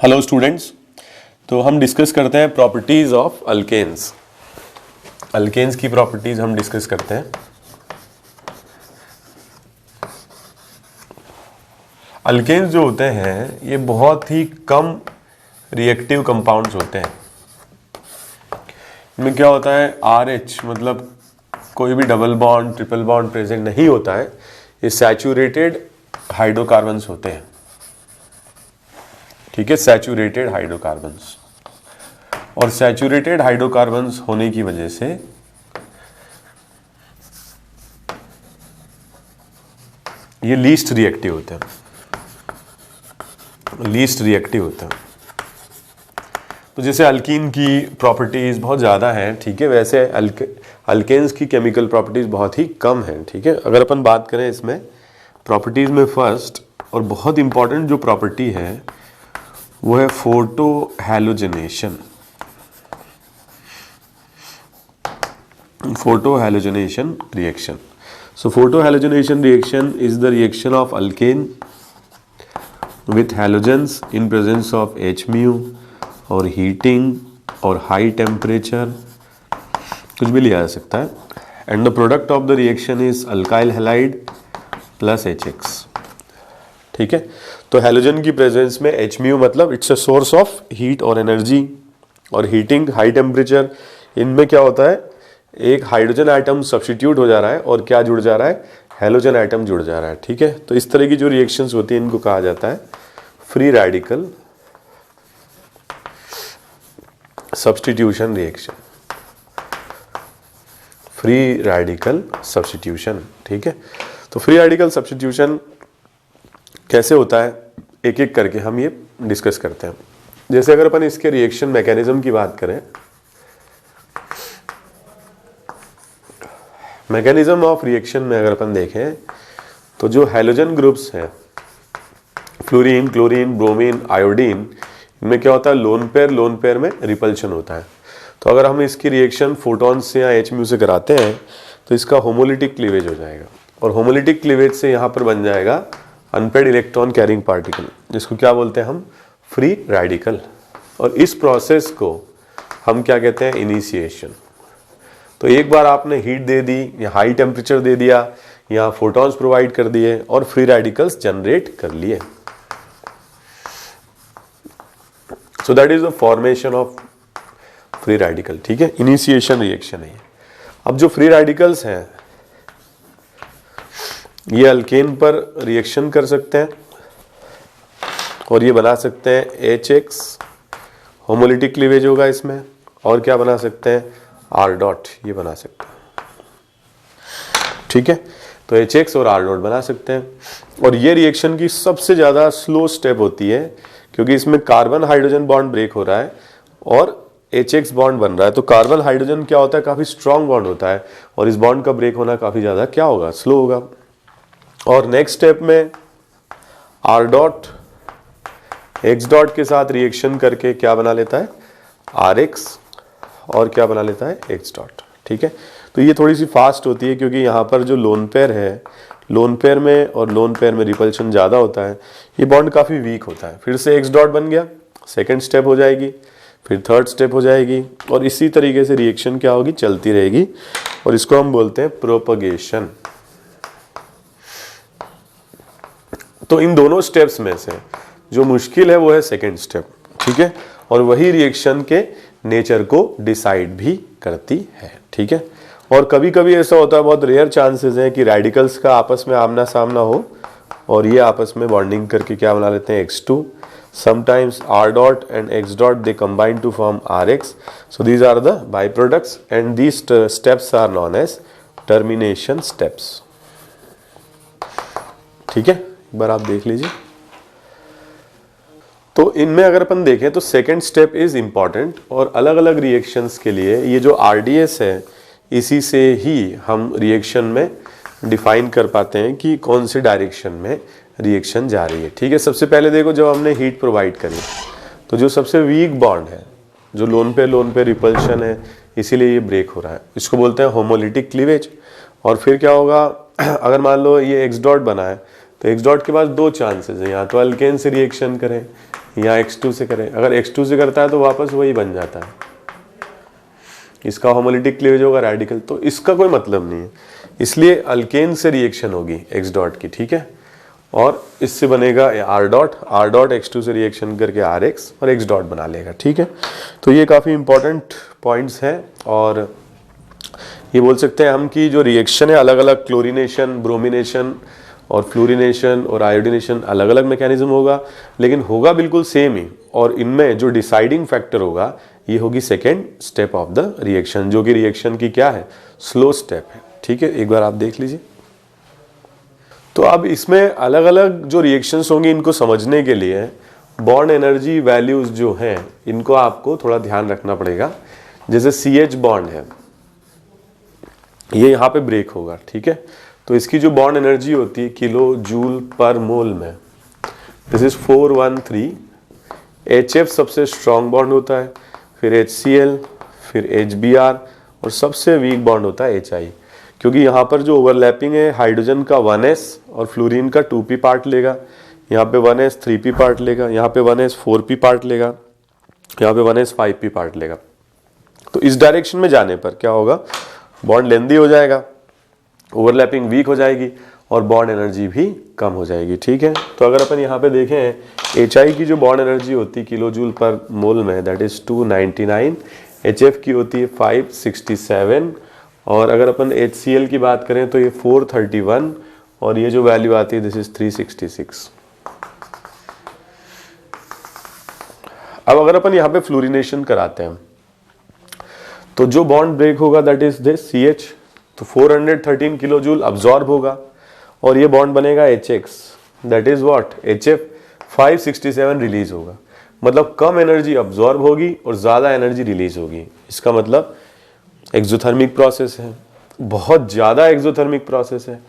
Hello students. तो हम discuss करते हैं प्रॉपर्टीज़ ऑफ अल्केन्स। अल्केन्स की प्रॉपर्टीज़ हम डिस्कस करते हैं। अल्केन्स जो होते हैं ये बहुत ही कम रिएक्टिव कंपाउंड्स होते हैं। इनमें क्या होता है, RH मतलब कोई भी double bond triple bond present नहीं होता है। ये सैचुरेटेड हाइड्रोकार्बन्स होते हैं। ठीक है, सैचुरेटेड हाइड्रोकार्बन्स। और सैचुरेटेड हाइड्रोकार्बन्स होने की वजह से ये लीस्ट रिएक्टिव होते हैं, लीस्ट रिएक्टिव होते हैं। तो जैसे अल्कीन की प्रॉपर्टीज बहुत ज़्यादा हैं, ठीक है, वैसे अल्केन्स की केमिकल प्रॉपर्टीज बहुत ही कम हैं। ठीक है, अगर अपन बात करें इसमें प्रॉपर्टीज में फर्स्ट और बहुत इंपॉर्टेंट जो प्रॉपर्टी है वो है photo halogenation. Photo halogenation reaction. So photohalogenation reaction is the reaction of alkane with halogens in presence of H mu और heating और high temperature, कुछ भी लिया जा सकता है। And the product of the reaction is alkyl halide plus HX। ठीक है, तो हैलोजन की प्रेजेंस में H mu मतलब it's a source of heat और एनर्जी, और हीटिंग हाई टेम्परेचर। इनमें क्या होता है, एक हाइड्रोजन आइटम सब्स्टिट्यूट हो जा रहा है और क्या जुड़ जा रहा है, हैलोजन आइटम जुड़ जा रहा है। ठीक है, तो इस तरह की जो रिएक्शंस होती हैं इनको कहा जाता है free radical substitution reaction. Free radical substitution. ठीक है, तो फ्री रेडिकल सब्स्टिट्यूशन कैसे होता है एक एक करके हम ये डिस्कस करते हैं। जैसे अगर अपन इसके रिएक्शन मैकेनिज्म की बात करें, मैकेनिज्म ऑफ रिएक्शन में अगर अपन देखें तो जो हैलोजन ग्रुप्स हैं फ्लोरीन, क्लोरीन, ब्रोमीन, आयोडीन, इनमें क्या होता है, लोन पेयर में रिपल्शन होता है। तो अगर हम इसकी रिएक्शन फोटॉन्स से या H mu से कराते हैं तो इसका होमोलिटिक क्लीवेज हो जाएगा, और होमोलिटिक क्लीवेज से यहाँ पर बन जाएगा अनपेड इलेक्ट्रॉन कैरिंग पार्टिकल, जिसको क्या बोलते हैं हम, फ्री रेडिकल। और इस प्रोसेस को हम क्या कहते हैं, इनिशिएशन। तो एक बार आपने हीट दे दी या हाई टेम्परेचर दे दिया या फोटॉन्स प्रोवाइड कर दिए और फ्री रेडिकल्स जनरेट कर लिए। So that is the formation of free radical. ठीक है, इनिशिएशन रिएक्शन है ये। अब जो फ्री रेडिकल्स हैं ये अल्केन पर रिएक्शन कर सकते हैं और ये बना सकते हैं HX, होमोलिटिक क्लीवेज होगा इसमें, और क्या बना सकते हैं, R डॉट, ये बना सकते हैं। ठीक है, तो HX और R डॉट बना सकते हैं। और ये रिएक्शन की सबसे ज़्यादा स्लो स्टेप होती है क्योंकि इसमें कार्बन हाइड्रोजन बॉन्ड ब्रेक हो रहा है और HX बॉन्ड बन रहा है। तो कार्बन हाइड्रोजन क्या होता है, काफ़ी स्ट्रॉन्ग बॉन्ड होता है, और इस बॉन्ड का ब्रेक होना काफ़ी ज़्यादा क्या होगा, स्लो होगा। और नेक्स्ट स्टेप में R डॉट X डॉट के साथ रिएक्शन करके क्या बना लेता है, RX, और क्या बना लेता है, X डॉट। ठीक है, तो ये थोड़ी सी फास्ट होती है क्योंकि यहाँ पर जो लोन पेयर है, लोन पेयर में और लोन पेयर में रिपल्शन ज़्यादा होता है, ये बॉन्ड काफ़ी वीक होता है। फिर से X डॉट बन गया, सेकेंड स्टेप हो जाएगी, फिर थर्ड स्टेप हो जाएगी, और इसी तरीके से रिएक्शन क्या होगी, चलती रहेगी, और इसको हम बोलते हैं प्रोपगेशन। तो इन दोनों स्टेप्स में से जो मुश्किल है वो है सेकेंड स्टेप। ठीक है, और वही रिएक्शन के नेचर को डिसाइड भी करती है। ठीक है, और कभी कभी ऐसा होता है, बहुत रेयर चांसेस हैं कि रेडिकल्स का आपस में आमना सामना हो और ये आपस में बॉन्डिंग करके क्या बना लेते हैं, X2। Sometimes R dot and X dot they combine to form RX। So these are the by products and these steps are known as termination steps. ठीक है, एक बार आप देख लीजिए। तो इनमें अगर अपन देखें तो सेकेंड स्टेप इज इंपॉर्टेंट, और अलग अलग रिएक्शंस के लिए ये जो RDS है इसी से ही हम रिएक्शन में डिफाइन कर पाते हैं कि कौन से डायरेक्शन में रिएक्शन जा रही है। ठीक है, सबसे पहले देखो, जब हमने हीट प्रोवाइड करी तो जो सबसे वीक बॉन्ड है, जो लोन पे रिपल्शन है, इसीलिए ये ब्रेक हो रहा है, इसको बोलते हैं होमोलिटिक क्लीवेज। और फिर क्या होगा, अगर मान लो ये X डॉट बना है तो X डॉट के पास दो चांसेस हैं, या तो अल्केन से रिएक्शन करें या X2 से करें, अगर X2 से करता है तो वापस वही बन जाता है, इसका होमोलिटिक क्लीवेज होगा रेडिकल, तो इसका कोई मतलब नहीं है। इसलिए अल्केन से रिएक्शन होगी X डॉट की, ठीक है, और इससे बनेगा R डॉट X2 से रिएक्शन करके RX और X डॉट बना लेगा, ठीक है। तो ये काफ़ी इंपॉर्टेंट पॉइंट्स हैं, और ये बोल सकते हैं हम कि जो रिएक्शन है अलग अलग, क्लोरीनेशन, ब्रोमिनेशन और फ्लोरीनेशन और आयोडीनेशन, अलग अलग मैकेनिज्म होगा, लेकिन होगा बिल्कुल सेम ही। और इनमें जो डिसाइडिंग फैक्टर होगा ये होगी second step of the reaction, जो कि रिएक्शन की क्या है, स्लो स्टेप है, ठीक है। एक बार आप देख लीजिए। तो अब इसमें अलग अलग जो रिएक्शंस होंगी, इनको समझने के लिए बॉन्ड एनर्जी वैल्यूज जो हैं इनको आपको थोड़ा ध्यान रखना पड़ेगा। जैसे CH बॉन्ड है, ये यहाँ पे ब्रेक होगा, ठीक है, तो इसकी जो बॉन्ड एनर्जी होती है किलो जूल पर मोल में, दिस इज 413। HF सबसे स्ट्रॉन्ग बॉन्ड होता है, फिर HCl, फिर HBr, और सबसे वीक बॉन्ड होता है HI, क्योंकि यहाँ पर जो ओवरलैपिंग है हाइड्रोजन का 1s और फ्लोरीन का 2p पार्ट लेगा, यहाँ पे 1s 3p पार्ट लेगा, यहाँ पे 1s 4p पार्ट लेगा, यहाँ पे 1s 5p पार्ट लेगा। तो इस डायरेक्शन में जाने पर क्या होगा, बॉन्ड लेंदी हो जाएगा, ओवरलैपिंग वीक हो जाएगी और बॉन्ड एनर्जी भी कम हो जाएगी, ठीक है। तो अगर अपन यहाँ पे देखें HI की जो बॉन्ड एनर्जी होती है किलो जूल पर मोल में, दैट इज 299, HF की होती है 567, और अगर अपन HCl की बात करें तो ये 431, और ये जो वैल्यू आती है दिस इज 366। अब अगर अपन यहाँ पे फ्लोरीनेशन कराते हैं तो जो बॉन्ड ब्रेक होगा दैट इज दिस CH, तो 413 किलो जूल अब्जॉर्ब होगा, और ये बॉन्ड बनेगा HX, that is what, HF 567 release होगा। मतलब कम एनर्जी अब्जॉर्ब होगी और ज़्यादा एनर्जी रिलीज होगी। इसका मतलब एक्सोथर्मिक प्रोसेस है, बहुत ज़्यादा एक्सोथर्मिक प्रोसेस है।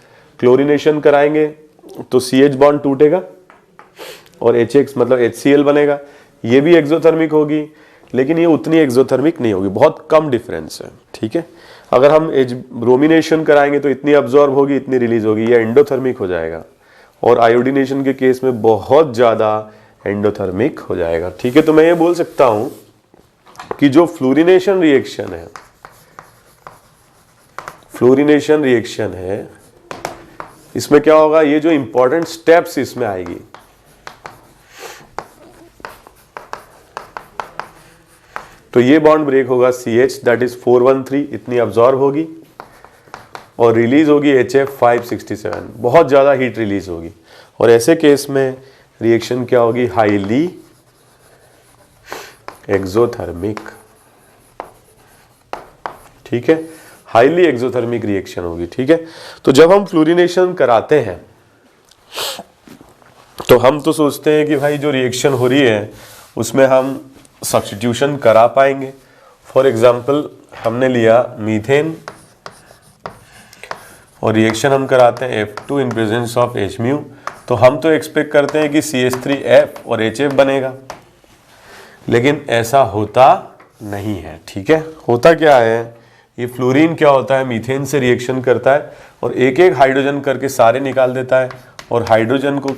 क्लोरीनेशन कराएंगे तो CH बॉन्ड टूटेगा और HX मतलब HCl बनेगा, ये भी एक्सोथर्मिक होगी, लेकिन ये उतनी एक्सोथर्मिक नहीं होगी, बहुत कम डिफरेंस है, ठीक है। अगर हम ब्रोमिनेशन कराएंगे तो इतनी अब्जॉर्ब होगी, इतनी रिलीज होगी, ये एंडोथर्मिक हो जाएगा, और आयोडीनेशन के केस में बहुत ज़्यादा एंडोथर्मिक हो जाएगा, ठीक है। तो मैं ये बोल सकता हूं कि जो फ्लोरीनेशन रिएक्शन है, इसमें क्या होगा, ये जो इंपॉर्टेंट स्टेप्स इसमें आएगी, तो ये बॉन्ड ब्रेक होगा CH दैट इज 413, इतनी अब्जॉर्ब होगी, और रिलीज होगी HF 567, बहुत ज़्यादा हीट रिलीज होगी, और ऐसे केस में रिएक्शन क्या होगी, हाईली एक्सोथर्मिक, ठीक है, हाईली एक्सोथर्मिक रिएक्शन होगी, ठीक है। तो जब हम फ्लोरीनेशन कराते हैं तो हम तो सोचते हैं कि भाई जो रिएक्शन हो रही है उसमें हम सब्स्टिट्यूशन करा पाएंगे। फॉर एग्जाम्पल हमने लिया मीथेन और रिएक्शन हम कराते हैं F2 in presence of H mu, तो हम तो एक्सपेक्ट करते हैं कि CH3F और HF बनेगा, लेकिन ऐसा होता नहीं है, ठीक है। होता क्या है, ये फ्लोरीन क्या होता है, मीथेन से रिएक्शन करता है और एक एक हाइड्रोजन करके सारे निकाल देता है, और हाइड्रोजन को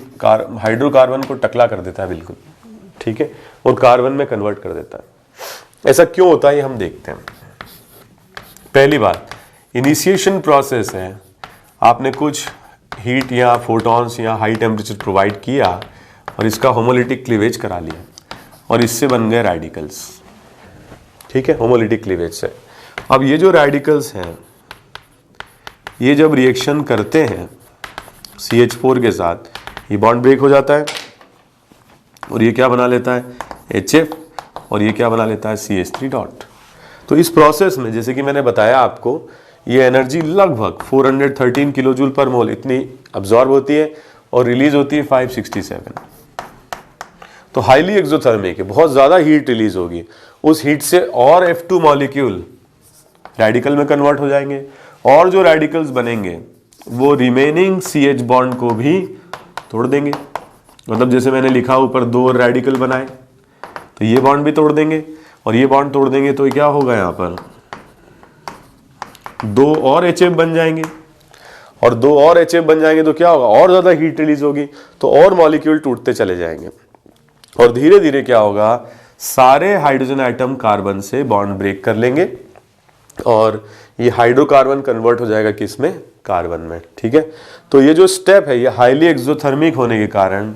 हाइड्रोकार्बन को टकला कर देता है बिल्कुल, ठीक है, और कार्बन में कन्वर्ट कर देता है। ऐसा क्यों होता है ये हम देखते हैं। पहली बात, इनिशिएशन प्रोसेस है, आपने कुछ हीट या फोटॉन्स या हाई टेम्परेचर प्रोवाइड किया और इसका होमोलिटिक क्लीवेज करा लिया और इससे बन गए रेडिकल्स, ठीक है, होमोलिटिक क्लीवेज से। अब ये जो रेडिकल्स हैं ये जब रिएक्शन करते हैं CH4 के साथ, ये बॉन्ड ब्रेक हो जाता है और ये क्या बना लेता है, HF, और ये क्या बना लेता है, CH3 डॉट। तो इस प्रोसेस में जैसे कि मैंने बताया आपको, ये एनर्जी लगभग 413 किलो जूल पर मोल इतनी अब्जॉर्ब होती है और रिलीज होती है 567। तो हाईली एक्सोथर्मिक है, बहुत ज़्यादा हीट रिलीज होगी, उस हीट से और F2 मॉलिक्यूल रेडिकल में कन्वर्ट हो जाएंगे, और जो रेडिकल्स बनेंगे वो रिमेनिंग CH बॉन्ड को भी तोड़ देंगे। मतलब जैसे मैंने लिखा ऊपर 2 रेडिकल बनाए, तो ये बॉन्ड भी तोड़ देंगे और ये बॉन्ड तोड़ देंगे, तो क्या होगा, यहाँ पर 2 और HF बन जाएंगे, और 2 और HF बन जाएंगे तो क्या होगा, और ज़्यादा हीट रिलीज होगी, तो और मॉलिक्यूल टूटते चले जाएंगे। और धीरे धीरे क्या होगा, सारे हाइड्रोजन आइटम कार्बन से बॉन्ड ब्रेक कर लेंगे और ये हाइड्रोकार्बन कन्वर्ट हो जाएगा किसमें, कार्बन में। ठीक है, तो ये जो स्टेप है ये हाईली एक्सोथर्मिक होने के कारण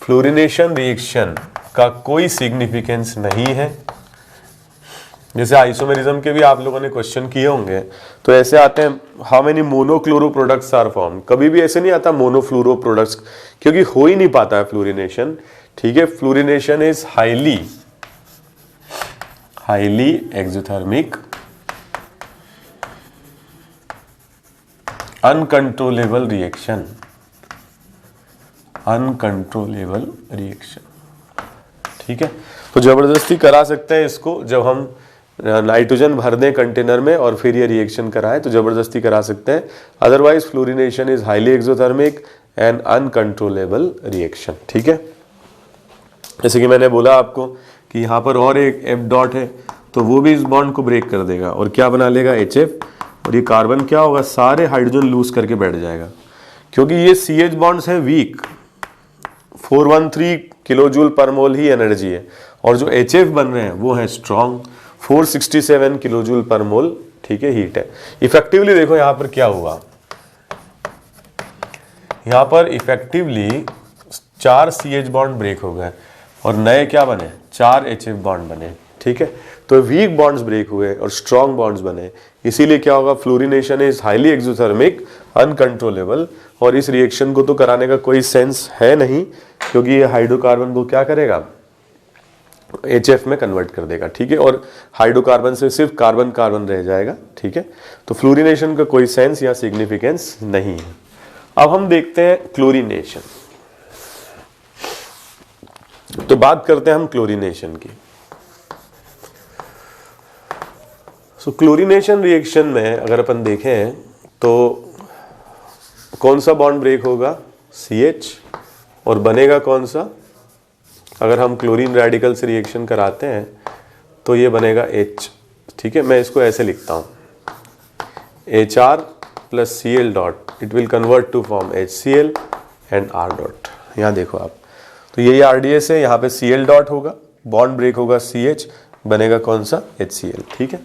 फ्लोरीनेशन रिएक्शन का कोई सिग्निफिकेंस नहीं है। जैसे आइसोमेरिज्म के भी आप लोगों ने क्वेश्चन किए होंगे, तो ऐसे आते हैं how many monochloro products are form, कभी भी ऐसे नहीं आता मोनोफ्लोरो प्रोडक्ट्स, क्योंकि हो ही नहीं पाता है फ्लोरीनेशन। ठीक है, fluorination is highly exothermic uncontrollable reaction, ठीक है, तो जबरदस्ती करा सकते हैं इसको, जब हम नाइट्रोजन भर दें कंटेनर में और फिर ये रिएक्शन कराएं तो जबरदस्ती करा सकते हैं। Otherwise fluorination is highly exothermic and uncontrollable reaction. ठीक है, जैसे कि मैंने बोला आपको कि यहाँ पर और एक F डॉट है, तो वो भी इस बॉन्ड को ब्रेक कर देगा और क्या बना लेगा, HF, और ये कार्बन क्या होगा, सारे हाइड्रोजन लूज करके बैठ जाएगा, क्योंकि ये CH बॉन्ड्स है वीक, 413 किलोजूल पर मोल ही एनर्जी है, और जो HF बन रहे हैं वो है स्ट्रॉन्ग, 467 किलोजूल पर मोल। ठीक है, हीट है। इफेक्टिवली देखो यहां पर क्या हुआ, यहां पर इफेक्टिवली 4 CH बॉन्ड ब्रेक हो गए और नए क्या बने, 4 HF बॉन्ड बने। ठीक है, तो वीक बॉन्ड्स ब्रेक हुए और स्ट्रॉन्ग बॉन्ड्स बने, इसीलिए क्या होगा, fluorination is highly exothermic uncontrollable. और इस रिएक्शन को तो कराने का कोई सेंस है नहीं, क्योंकि ये हाइड्रोकार्बन को क्या करेगा, HF में कन्वर्ट कर देगा। ठीक है, और हाइड्रोकार्बन से सिर्फ कार्बन कार्बन रह जाएगा। ठीक है, तो फ्लोरीनेशन का कोई सेंस या सिग्निफिकेंस नहीं है। अब हम देखते हैं क्लोरीनेशन। तो बात करते हैं हम क्लोरीनेशन की। सो क्लोरीनेशन रिएक्शन में अगर अपन देखें तो कौन सा बॉन्ड ब्रेक होगा, CH, और बनेगा कौन सा, अगर हम क्लोरीन रेडिकल से रिएक्शन कराते हैं तो ये बनेगा H। ठीक है, मैं इसको ऐसे लिखता हूँ, HR plus Cl dot, it will convert to form HCl and R dot. यहाँ देखो आप, तो ये RDS है, यहाँ पे Cl डॉट होगा, बॉन्ड ब्रेक होगा CH, बनेगा कौन सा, HCl। ठीक है,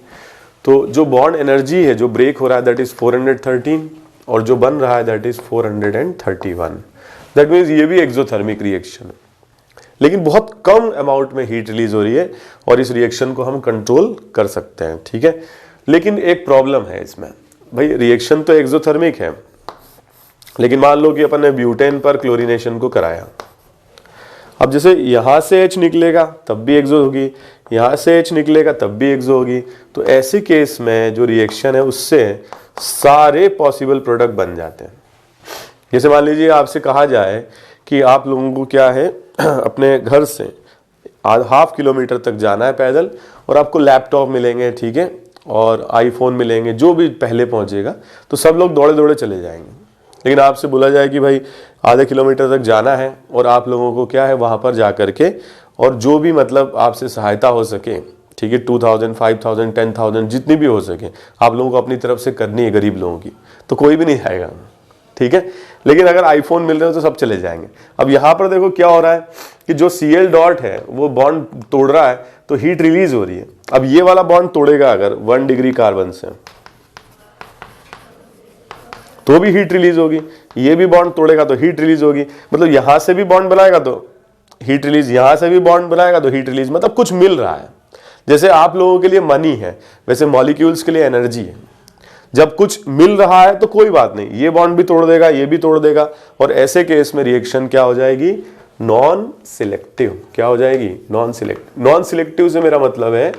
तो जो बॉन्ड एनर्जी है जो ब्रेक हो रहा है दैट इज 413, और जो बन रहा है दैट इज 431। दैट मीन्स ये भी एक्सोथर्मिक रिएक्शन है, लेकिन बहुत कम अमाउंट में हीट रिलीज हो रही है और इस रिएक्शन को हम कंट्रोल कर सकते हैं। ठीक है, लेकिन एक प्रॉब्लम है इसमें, भाई रिएक्शन तो एक्सोथर्मिक है, लेकिन मान लो कि अपन ने ब्यूटेन पर क्लोरीनेशन को कराया, अब जैसे यहां से H निकलेगा तब भी एक्सो होगी, यहां से H निकलेगा तब भी एक्सो होगी, तो ऐसे केस में जो रिएक्शन है उससे सारे पॉसिबल प्रोडक्ट बन जाते हैं। जैसे मान लीजिए आपसे कहा जाए कि आप लोगों को क्या है अपने घर से 0.5 किलोमीटर तक जाना है पैदल, और आपको लैपटॉप मिलेंगे, ठीक है, और आईफोन मिलेंगे, जो भी पहले पहुंचेगा, तो सब लोग दौड़े दौड़े चले जाएंगे। लेकिन आपसे बोला जाए कि भाई आधे किलोमीटर तक जाना है और आप लोगों को क्या है वहाँ पर जा करके, और जो भी मतलब आपसे सहायता हो सके, ठीक है, 2000, 5000, 10,000 जितनी भी हो सके आप लोगों को अपनी तरफ से करनी है गरीब लोगों की, तो कोई भी नहीं आएगा। ठीक है, लेकिन अगर आईफोन मिल रहे हो तो सब चले जाएंगे। अब यहाँ पर देखो क्या हो रहा है कि जो Cl डॉट है वो बॉन्ड तोड़ रहा है तो हीट रिलीज हो रही है। अब ये वाला बॉन्ड तोड़ेगा अगर 1 डिग्री कार्बन से तो भी हीट रिलीज होगी, ये भी बॉन्ड तोड़ेगा तो हीट रिलीज होगी, मतलब यहां से भी बॉन्ड बनाएगा तो हीट रिलीज, यहां से भी बॉन्ड बनाएगा तो हीट रिलीज, मतलब कुछ मिल रहा है। जैसे आप लोगों के लिए मनी है, वैसे मॉलिक्यूल्स के लिए एनर्जी है। जब कुछ मिल रहा है तो कोई बात नहीं, ये बॉन्ड भी तोड़ देगा, ये भी तोड़ देगा, और ऐसे केस में रिएक्शन क्या हो जाएगी, नॉन सिलेक्टिव। क्या हो जाएगी, नॉन सिलेक्टिव। नॉन सिलेक्टिव से मेरा मतलब है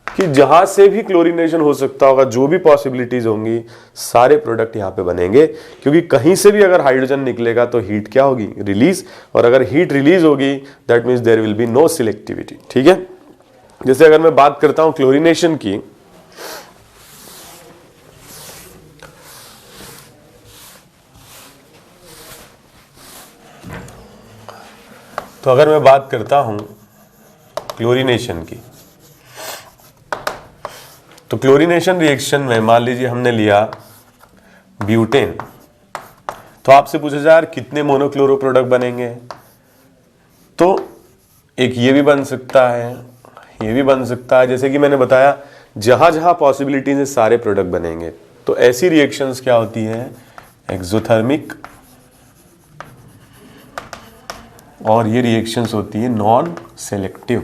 कि जहां से भी क्लोरीनेशन हो सकता होगा, जो भी पॉसिबिलिटीज होंगी, सारे प्रोडक्ट यहां पे बनेंगे, क्योंकि कहीं से भी अगर हाइड्रोजन निकलेगा तो हीट क्या होगी, रिलीज, और अगर हीट रिलीज होगी that means there will be no selectivity. ठीक है, जैसे अगर मैं बात करता हूं क्लोरीनेशन की, तो अगर मैं बात करता हूं क्लोरीनेशन की, तो क्लोरीनेशन रिएक्शन में मान लीजिए हमने लिया ब्यूटेन, तो आपसे पूछा जाए यार कितने मोनोक्लोरो प्रोडक्ट बनेंगे, तो एक ये भी बन सकता है, ये भी बन सकता है। जैसे कि मैंने बताया जहां जहां पॉसिबिलिटीज है सारे प्रोडक्ट बनेंगे। तो ऐसी रिएक्शंस क्या होती है, एक्सोथर्मिक, और ये रिएक्शंस होती है non selective,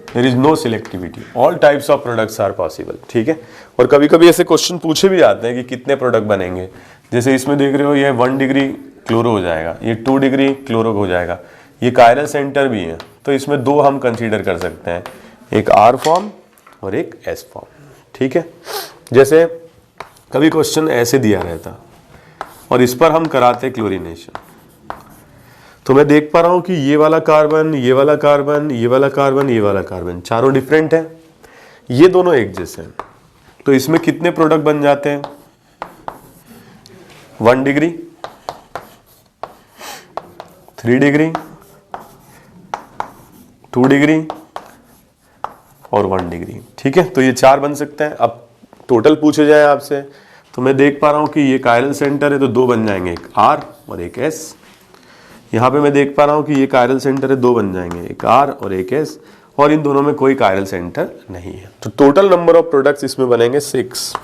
there is no selectivity, all types of products are possible. ठीक है, और कभी कभी ऐसे क्वेश्चन पूछे भी जाते हैं कि कितने प्रोडक्ट बनेंगे। जैसे इसमें देख रहे हो ये 1 डिग्री क्लोरो हो जाएगा, ये 2 डिग्री क्लोरो हो जाएगा, ये कायरल सेंटर भी है, तो इसमें 2 हम कंसीडर कर सकते हैं, एक R फॉर्म और एक S फॉर्म। ठीक है, जैसे कभी क्वेश्चन ऐसे दिया रहता और इस पर हम कराते क्लोरीनेशन, तो मैं देख पा रहा हूं कि ये वाला कार्बन, ये वाला कार्बन, ये वाला कार्बन, ये वाला कार्बन, चारों डिफरेंट है, ये दोनों एक जैसे हैं। तो इसमें कितने प्रोडक्ट बन जाते हैं, 1 डिग्री, 3 डिग्री, 2 डिग्री और 1 डिग्री। ठीक है, तो ये 4 बन सकते हैं। अब टोटल पूछे जाए आपसे, तो मैं देख पा रहा हूं कि ये कायरल सेंटर है तो 2 बन जाएंगे, एक R और एक S। यहाँ पे मैं देख पा रहा हूं कि ये कायरल सेंटर है, 2 बन जाएंगे, एक R और एक S, और इन दोनों में कोई कायरल सेंटर नहीं है। तो टोटल नंबर ऑफ प्रोडक्ट्स इसमें बनेंगे 6,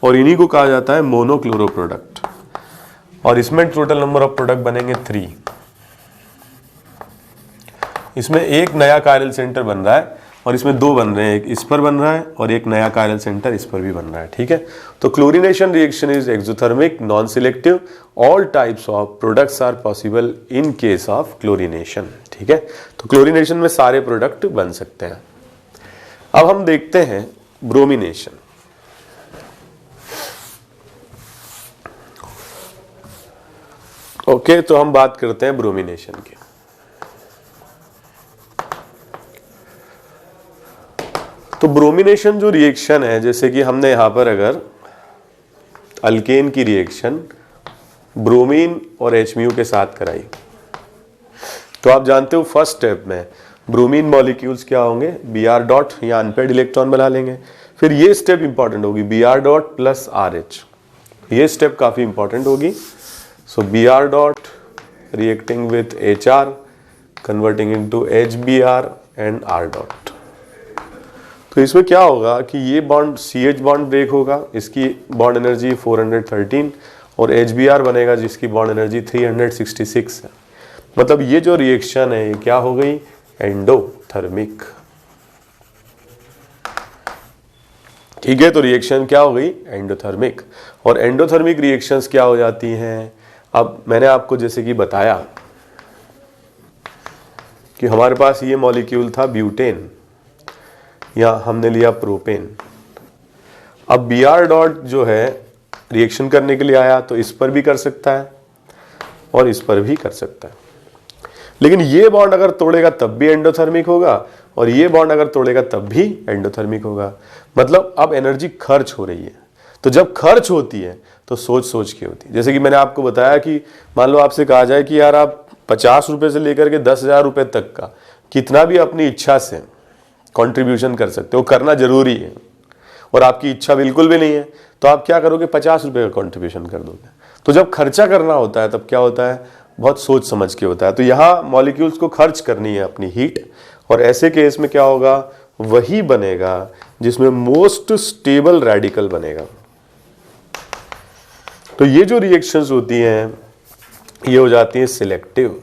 और इन्हीं को कहा जाता है मोनोक्लोरो प्रोडक्ट। और इसमें टोटल नंबर ऑफ प्रोडक्ट बनेंगे 3। इसमें एक नया कायरल सेंटर बन रहा है और इसमें 2 बन रहे हैं, एक इस पर बन रहा है और एक नया कायरल सेंटर इस पर भी बन रहा है। ठीक है, तो chlorination reaction is exothermic, non selective, all types of products are possible in case of chlorination. ठीक है, तो क्लोरीनेशन में सारे प्रोडक्ट बन सकते हैं। अब हम देखते हैं ब्रोमिनेशन। ओके, तो हम बात करते हैं ब्रोमिनेशन की। तो ब्रोमिनेशन जो रिएक्शन है, जैसे कि हमने यहां पर अगर अल्केन की रिएक्शन ब्रोमीन और HMU के साथ कराई, तो आप जानते हो फर्स्ट स्टेप में ब्रोमीन मॉलिक्यूल्स क्या होंगे, Br डॉट या अनपेड इलेक्ट्रॉन बना लेंगे। फिर ये स्टेप इंपॉर्टेंट होगी, Br डॉट प्लस RH, ये स्टेप काफी इंपॉर्टेंट होगी। सो Br dot reacting with HR converting into HBr and R dot. तो इसमें क्या होगा कि ये बॉन्ड CH बॉन्ड ब्रेक होगा, इसकी बॉन्ड एनर्जी 413, और HBr बनेगा जिसकी बॉन्ड एनर्जी 366 है। मतलब ये जो रिएक्शन है ये क्या हो गई, एंडोथर्मिक। ठीक है, तो रिएक्शन क्या हो गई, एंडोथर्मिक। और एंडोथर्मिक रिएक्शंस क्या हो जाती हैं, अब मैंने आपको जैसे कि बताया कि हमारे पास ये मॉलिक्यूल था ब्यूटेन, या हमने लिया प्रोपेन। अब Br डॉट जो है रिएक्शन करने के लिए आया तो इस पर भी कर सकता है और इस पर भी कर सकता है, लेकिन ये बॉन्ड अगर तोड़ेगा तब भी एंडोथर्मिक होगा और ये बॉन्ड अगर तोड़ेगा तब भी एंडोथर्मिक होगा। मतलब अब एनर्जी खर्च हो रही है, तो जब खर्च होती है तो सोच सोच के होती है। जैसे कि मैंने आपको बताया कि मान लो आपसे कहा जाए कि यार आप 50 रुपए से लेकर के 10,000 रुपए तक का कितना भी अपनी इच्छा से कंट्रीब्यूशन कर सकते हो, करना जरूरी है, और आपकी इच्छा बिल्कुल भी नहीं है तो आप क्या करोगे, 50 रुपए का कंट्रीब्यूशन कर दोगे। तो जब खर्चा करना होता है तब क्या होता है, बहुत सोच समझ के होता है। तो यहाँ मॉलिक्यूल्स को खर्च करनी है अपनी हीट, और ऐसे केस में क्या होगा, वही बनेगा जिसमें मोस्ट स्टेबल रेडिकल बनेगा। तो ये जो रिएक्शंस होती हैं ये हो जाती हैं सिलेक्टिव।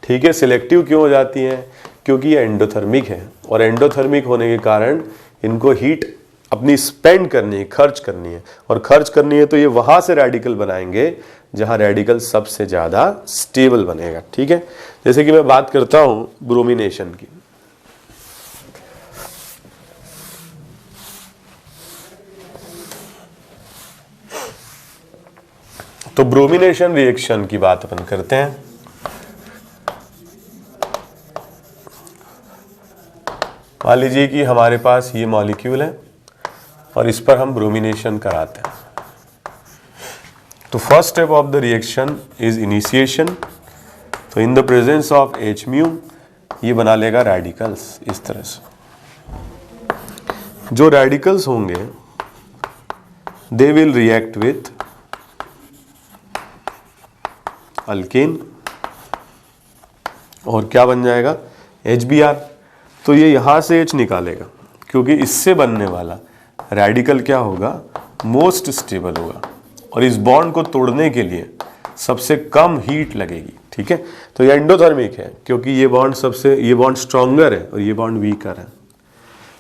ठीक है, सिलेक्टिव क्यों हो जाती हैं, क्योंकि ये एंडोथर्मिक है, और एंडोथर्मिक होने के कारण इनको हीट अपनी स्पेंड करनी है, खर्च करनी है, और खर्च करनी है तो ये वहां से रेडिकल बनाएंगे जहां रेडिकल सबसे ज्यादा स्टेबल बनेगा। ठीक है, जैसे कि मैं बात करता हूं ब्रोमिनेशन की। तो ब्रोमिनेशन रिएक्शन की बात अपन करते हैं। मान लीजिए कि हमारे पास ये मॉलिक्यूल है और इस पर हम ब्रोमिनेशन कराते हैं। तो first step of the reaction is initiation. तो in the presence of HMU ये बना लेगा रेडिकल्स इस तरह से। जो रेडिकल्स होंगे they will react with alkane और क्या बन जाएगा HBr। तो ये यहाँ से H निकालेगा क्योंकि इससे बनने वाला रेडिकल क्या होगा, मोस्ट स्टेबल होगा, और इस बॉन्ड को तोड़ने के लिए सबसे कम हीट लगेगी। ठीक है, तो ये एंडोथर्मिक है क्योंकि ये बॉन्ड स्ट्रॉन्गर है और ये बॉन्ड वीकर है।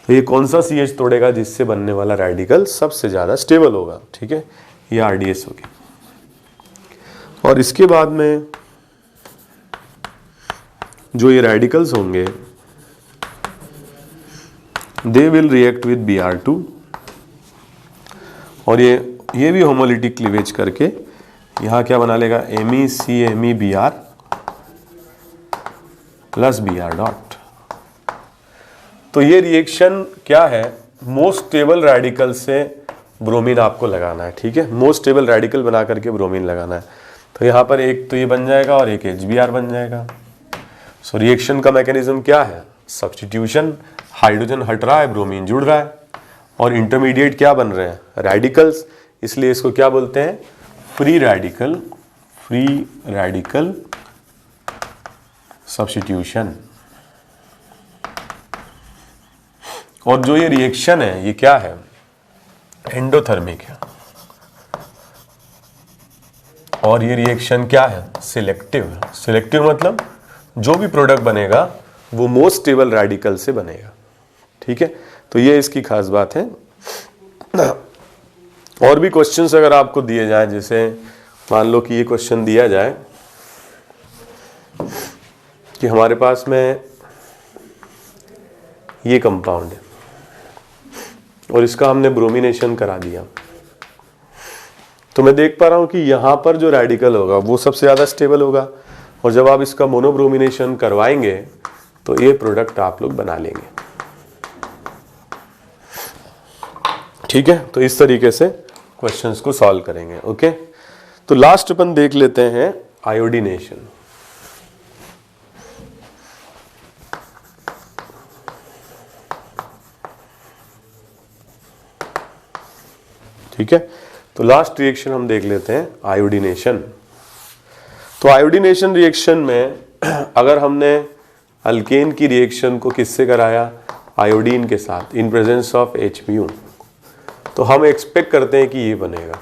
तो ये कौन सा CH तोड़ेगा, जिससे बनने वाला रेडिकल सबसे ज़्यादा स्टेबल होगा। ठीक है, ये RDS होगी। और इसके बाद में जो ये रेडिकल्स होंगे they will react with Br2, और ये भी होमोलिटिक क्लीवेज करके यहाँ क्या बना लेगा, MECMeBr प्लस Br डॉट। तो ये रिएक्शन क्या है, मोस्ट स्टेबल रेडिकल से ब्रोमीन आपको लगाना है। ठीक है, मोस्ट स्टेबल रेडिकल बना करके ब्रोमीन लगाना है। तो यहाँ पर एक तो ये बन जाएगा और एक HBr बन जाएगा। सो रिएक्शन का मैकेनिज्म क्या है, सब्स्टिट्यूशन, हाइड्रोजन हट रहा है, ब्रोमीन जुड़ रहा है, और इंटरमीडिएट क्या बन रहे हैं, रेडिकल्स। इसलिए इसको क्या बोलते हैं, फ्री रेडिकल सब्स्टिट्यूशन। और जो ये रिएक्शन है ये क्या है, एंडोथर्मिक है, और ये रिएक्शन क्या है, सिलेक्टिव है। सिलेक्टिव मतलब जो भी प्रोडक्ट बनेगा वो मोस्ट स्टेबल रेडिकल से बनेगा। ठीक है, तो ये इसकी खास बात है। और भी क्वेश्चंस अगर आपको दिए जाए, जैसे मान लो कि ये क्वेश्चन दिया जाए कि हमारे पास में ये कंपाउंड है और इसका हमने ब्रोमिनेशन करा दिया, तो मैं देख पा रहा हूं कि यहां पर जो रेडिकल होगा वो सबसे ज्यादा स्टेबल होगा, और जब आप इसका मोनोब्रोमिनेशन करवाएंगे तो ये प्रोडक्ट आप लोग बना लेंगे। ठीक है, तो इस तरीके से क्वेश्चंस को सॉल्व करेंगे। ओके, तो लास्ट अपन देख लेते हैं आयोडीनेशन। ठीक है, तो लास्ट रिएक्शन हम देख लेते हैं आयोडीनेशन। तो आयोडीनेशन रिएक्शन में अगर हमने अल्केन की रिएक्शन को किससे कराया, आयोडीन के साथ, इन प्रेजेंस ऑफ HMu, तो हम एक्सपेक्ट करते हैं कि ये बनेगा,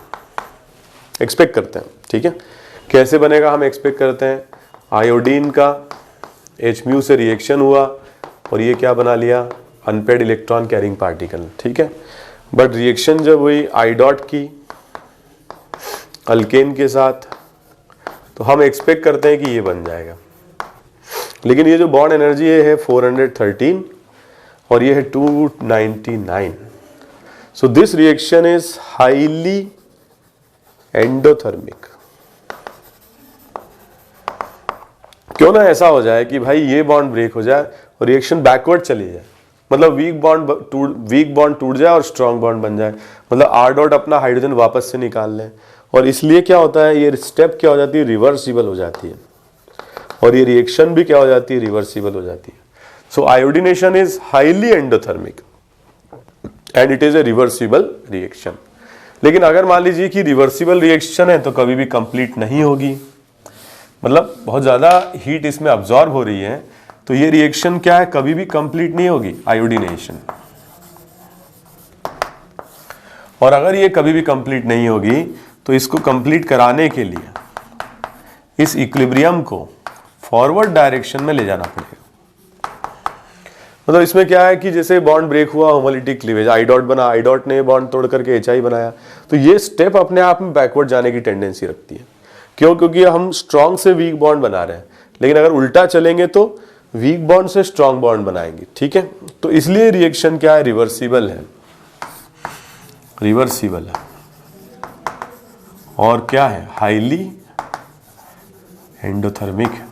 एक्सपेक्ट करते हैं। ठीक है, कैसे बनेगा हम एक्सपेक्ट करते हैं, आयोडीन का HMu से रिएक्शन हुआ और ये क्या बना लिया, अनपेड इलेक्ट्रॉन कैरिंग पार्टिकल। ठीक है, बट रिएक्शन जब हुई I डॉट की अल्केन के साथ, तो हम एक्सपेक्ट करते हैं कि ये बन जाएगा, लेकिन ये जो बॉन्ड एनर्जी है 413 और ये है 299। सो this reaction is highly endothermic. क्यों ना ऐसा हो जाए कि भाई ये बॉन्ड ब्रेक हो जाए और रिएक्शन बैकवर्ड चली जाए, मतलब वीक बॉन्ड टूट जाए और स्ट्रॉन्ग बॉन्ड बन जाए, मतलब R डॉट अपना हाइड्रोजन वापस से निकाल लें, और इसलिए क्या होता है, ये स्टेप क्या हो जाती है, रिवर्सिबल हो जाती है, और ये रिएक्शन भी क्या हो जाती है, रिवर्सिबल हो जाती है। So iodination is highly endothermic and it is a reversible reaction. लेकिन अगर मान लीजिए कि रिवर्सिबल रिएक्शन है तो कभी भी कंप्लीट नहीं होगी, मतलब बहुत ज्यादा हीट इसमें अब्सॉर्ब हो रही है, तो ये रिएक्शन क्या है, कभी भी कंप्लीट नहीं होगी, आयोडीनेशन। और अगर ये कभी भी कंप्लीट नहीं होगी तो इसको कंप्लीट कराने के लिए इस इक्विलिब्रियम को फॉरवर्ड डायरेक्शन में ले जाना पड़ेगा। मतलब इसमें क्या है कि जैसे बॉन्ड ब्रेक हुआ, होमोलिटिक क्लीवेज, I डॉट बना, I डॉट ने बॉन्ड तोड़ करके HI बनाया, तो ये स्टेप अपने आप में बैकवर्ड जाने की टेंडेंसी रखती है। क्यों? क्योंकि हम स्ट्रॉन्ग से वीक बॉन्ड बना रहे हैं, लेकिन अगर उल्टा चलेंगे तो वीक बॉन्ड से स्ट्रॉन्ग बॉन्ड बनाएंगे। ठीक है, तो इसलिए रिएक्शन क्या है, रिवर्सिबल है, रिवर्सिबल है, और क्या है, हाईली एंडोथर्मिक है।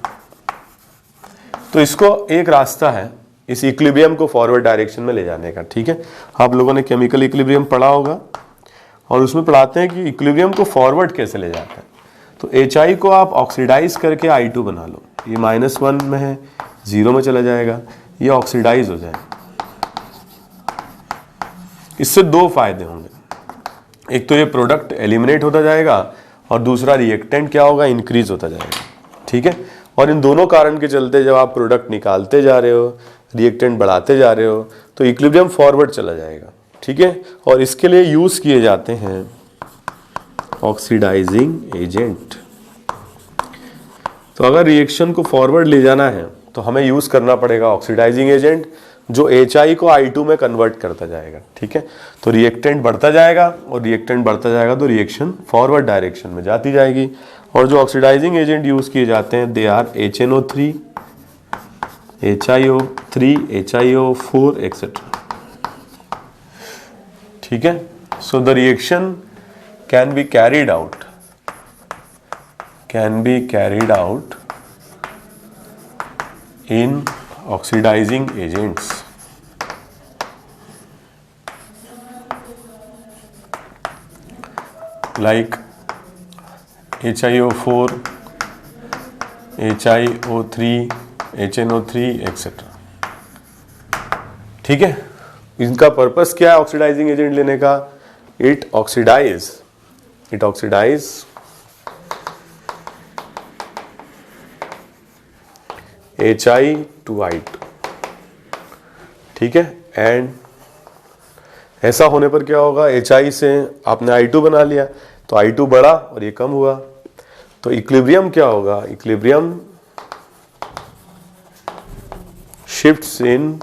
तो इसको एक रास्ता है इस इक्विलिब्रियम को फॉरवर्ड डायरेक्शन में ले जाने का। ठीक है, आप लोगों ने केमिकल इक्विलिब्रियम पढ़ा होगा और उसमें पढ़ाते हैं कि इक्विलिब्रियम को फॉरवर्ड कैसे ले जाते हैं। तो HI को आप ऑक्सीडाइज करके I2 बना लो, ये -1 में है, 0 में चला जाएगा, ये ऑक्सीडाइज हो जाएगा। इससे दो फायदे होंगे, एक तो ये प्रोडक्ट एलिमिनेट होता जाएगा और दूसरा रिएक्टेंट क्या होगा, इंक्रीज होता जाएगा। ठीक है, और इन दोनों कारण के चलते जब आप प्रोडक्ट निकालते जा रहे हो, रिएक्टेंट बढ़ाते जा रहे हो, तो इक्विलिब्रियम फॉरवर्ड चला जाएगा, ठीक है। और इसके लिए यूज किए जाते हैं ऑक्सीडाइजिंग एजेंट। तो अगर रिएक्शन को फॉरवर्ड ले जाना है तो हमें यूज करना पड़ेगा ऑक्सीडाइजिंग एजेंट, जो HI को I2 में कन्वर्ट करता जाएगा, ठीक है। तो रिएक्टेंट बढ़ता जाएगा और रिएक्टेंट बढ़ता जाएगा तो रिएक्शन फॉरवर्ड डायरेक्शन में जाती जाएगी। और जो ऑक्सीडाइजिंग एजेंट यूज किए जाते हैं they are HNO3, HiO3, HiO4 etcetera, ठीक है। So the reaction can be carried out in oxidizing agents like HiO4, HiO3, HNO3 etcetera, ठीक है। इनका पर्पस क्या है ऑक्सीडाइजिंग एजेंट लेने का? It oxidise HI to I2, ठीक है। एंड ऐसा होने पर क्या होगा, HI से आपने I2 बना लिया तो I2 बढ़ा और ये कम हुआ, तो इक्विलिब्रियम क्या होगा? Equilibrium shifts in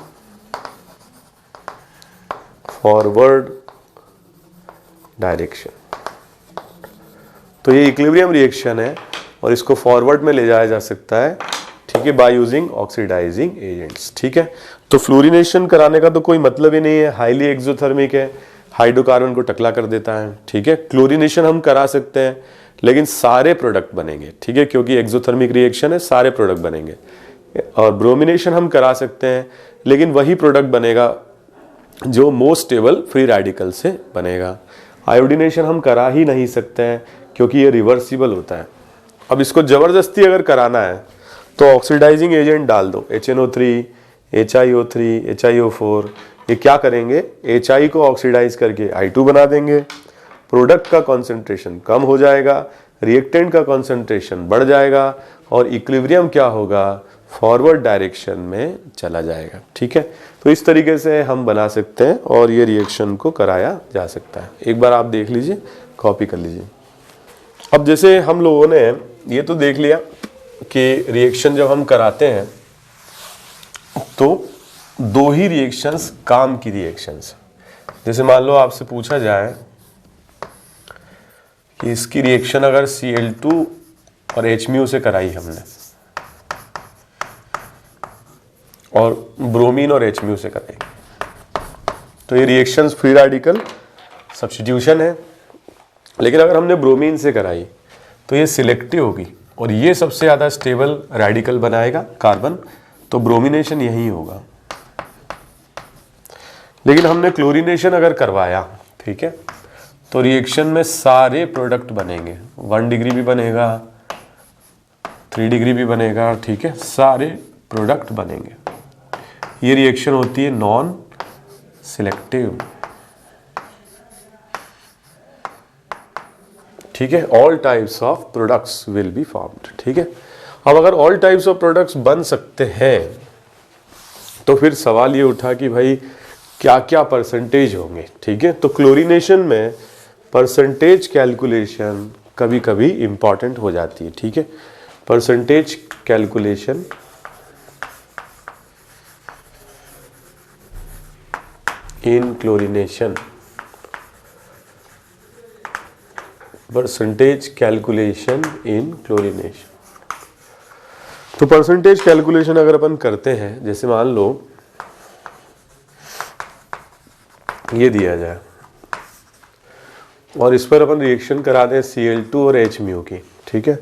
forward direction. तो ये इक्विलिब्रियम रिएक्शन है और इसको फॉरवर्ड में ले जाया जा सकता है, ठीक है, बाय यूजिंग ऑक्सीडाइजिंग एजेंट्स, ठीक है। तो फ्लोरिनेशन कराने का तो कोई मतलब ही नहीं है, हाईली एक्सोथर्मिक है, हाइड्रोकार्बन को टकला कर देता है, ठीक है। क्लोरीनेशन हम करा सकते हैं लेकिन सारे प्रोडक्ट बनेंगे, ठीक है, क्योंकि एक्सोथर्मिक रिएक्शन है, सारे प्रोडक्ट बनेंगे। और ब्रोमिनेशन हम करा सकते हैं लेकिन वही प्रोडक्ट बनेगा जो मोस्ट स्टेबल फ्री रेडिकल से बनेगा। आयोडीनेशन हम करा ही नहीं सकते हैं क्योंकि ये रिवर्सिबल होता है। अब इसको जबरदस्ती अगर कराना है तो ऑक्सीडाइजिंग एजेंट डाल दो, HNO3, HiO3, HiO4, ये क्या करेंगे? HI को ऑक्सीडाइज करके I2 बना देंगे, प्रोडक्ट का कॉन्सेंट्रेशन कम हो जाएगा, रिएक्टेंट का कॉन्सेंट्रेशन बढ़ जाएगा और इक्विलिब्रियम क्या होगा? फॉरवर्ड डायरेक्शन में चला जाएगा, ठीक है। तो इस तरीके से हम बना सकते हैं और ये रिएक्शन को कराया जा सकता है। एक बार आप देख लीजिए, कॉपी कर लीजिए। अब जैसे हम लोगों ने ये तो देख लिया कि रिएक्शन जब हम कराते हैं तो दो ही रिएक्शंस काम की रिएक्शंस। जैसे मान लो आपसे पूछा जाए कि इसकी रिएक्शन अगर Cl2 और H- से कराई हमने और ब्रोमीन और H- से कराई, तो ये रिएक्शंस फ्री रेडिकल सब्स्टिट्यूशन है। लेकिन अगर हमने ब्रोमीन से कराई तो ये सिलेक्टिव होगी और ये सबसे ज़्यादा स्टेबल रेडिकल बनाएगा कार्बन, तो ब्रोमिनेशन यही होगा। लेकिन हमने क्लोरीनेशन अगर करवाया, ठीक है, तो रिएक्शन में सारे प्रोडक्ट बनेंगे, 1 डिग्री भी बनेगा, 3 डिग्री भी बनेगा, ठीक है, सारे प्रोडक्ट बनेंगे। ये रिएक्शन होती है नॉन सिलेक्टिव, ठीक है। All types of products will be formed, ठीक है। अब अगर ऑल टाइप्स ऑफ प्रोडक्ट्स बन सकते हैं तो फिर सवाल ये उठा कि भाई क्या क्या परसेंटेज होंगे, ठीक है। तो क्लोरीनेशन में परसेंटेज कैलकुलेशन कभी कभी इंपॉर्टेंट हो जाती है, ठीक है। Percentage calculation in chlorination, percentage calculation in chlorination. तो परसेंटेज कैलकुलेशन अगर अपन करते हैं, जैसे मान लो ये दिया जाए और इस पर अपन रिएक्शन करा दें Cl2 और H- की, ठीक है,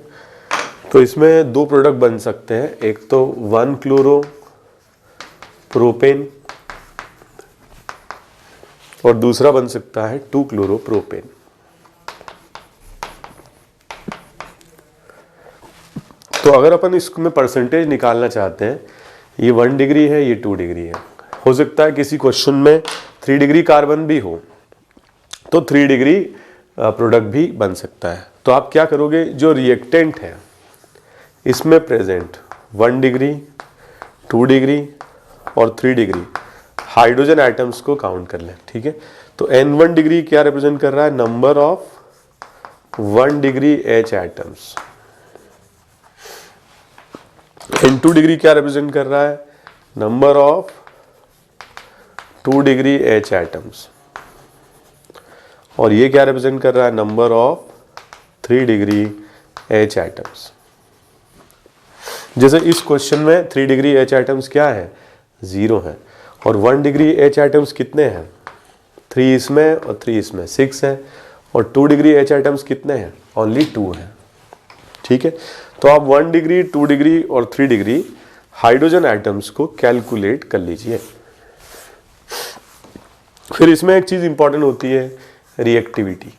तो इसमें दो प्रोडक्ट बन सकते हैं। एक तो 1 क्लोरो प्रोपेन और दूसरा बन सकता है 2 क्लोरो प्रोपेन। तो अगर अपन इसमें परसेंटेज निकालना चाहते हैं, ये 1 डिग्री है, ये 2 डिग्री है, हो सकता है किसी क्वेश्चन में 3 डिग्री कार्बन भी हो तो 3 डिग्री प्रोडक्ट भी बन सकता है। तो आप क्या करोगे, जो रिएक्टेंट है इसमें प्रेजेंट 1 डिग्री, 2 डिग्री और 3 डिग्री हाइड्रोजन एटम्स को काउंट कर लें, ठीक है। तो N1 डिग्री क्या रिप्रेजेंट कर रहा है, number of 1 degree H atoms. N2 degree क्या रिप्रेजेंट कर रहा है, number of 2 degree H atoms. और ये क्या रिप्रेजेंट कर रहा है, number of 3 degree H atoms. जैसे इस क्वेश्चन में 3 डिग्री H एटम्स क्या है, 0 है, और 1 डिग्री H एटम्स कितने हैं, 3 इसमें और 3 इसमें, 6 है, और 2 डिग्री H एटम्स कितने हैं, ओनली 2 है, ठीक है। तो आप 1 डिग्री, 2 डिग्री और 3 डिग्री हाइड्रोजन एटम्स को कैलकुलेट कर लीजिए। फिर इसमें एक चीज इंपॉर्टेंट होती है, रिएक्टिविटी।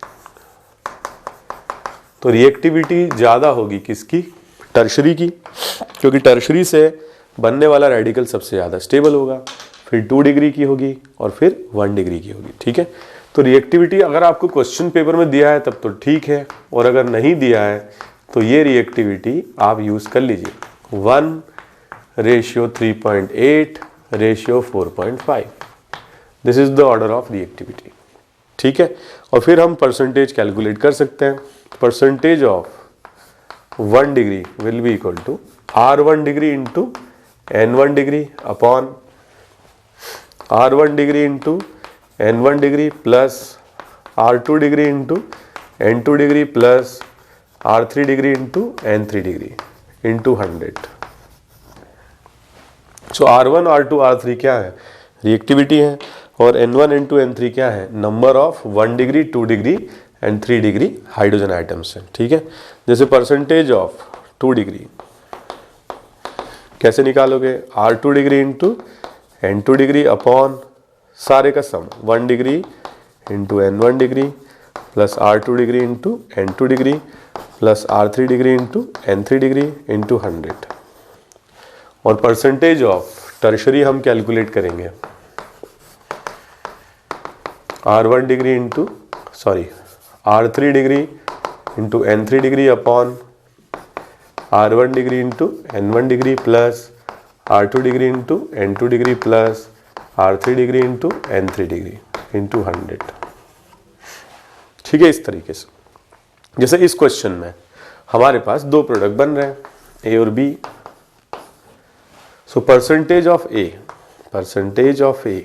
तो रिएक्टिविटी ज्यादा होगी किसकी, टर्शरी की, क्योंकि टर्शरी से बनने वाला रेडिकल सबसे ज्यादा स्टेबल होगा। फिर 2 डिग्री की होगी और फिर 1 डिग्री की होगी, ठीक है। तो रिएक्टिविटी अगर आपको क्वेश्चन पेपर में दिया है तब तो ठीक है, और अगर नहीं दिया है तो ये रिएक्टिविटी आप यूज कर लीजिए, 1:3.8 ratio 4.5, this is the order of reactivity, ठीक है। और फिर हम परसेंटेज कैलकुलेट कर सकते हैं। Percentage of 1 degree will be equal to R1 degree into N1 degree upon R1 degree into N1 degree plus R2 degree into N2 degree plus R3 degree into N3 degree into 100। So R1, R2, R3 क्या है, reactivity है, और N1, N2, N3 क्या है, number of 1 degree, 2 degree and 3 degree hydrogen items है, ठीक है। जैसे परसेंटेज ऑफ 2 डिग्री कैसे निकालोगे, R2 degree into N2 degree upon सारे का सम 1 degree into N1 degree plus R2 degree into N2 degree plus R3 degree into N3 degree into 100। और percentage of tertiary हम कैलकुलेट करेंगे, R1 degree into R3 degree into N3 degree upon R1 degree into N1 degree plus R2 degree into N2 degree plus R3 degree into N3 degree into 100, ठीक है। इस तरीके से जैसे इस question में हमारे पास दो प्रोडक्ट बन रहे हैं, A और B। So percentage of A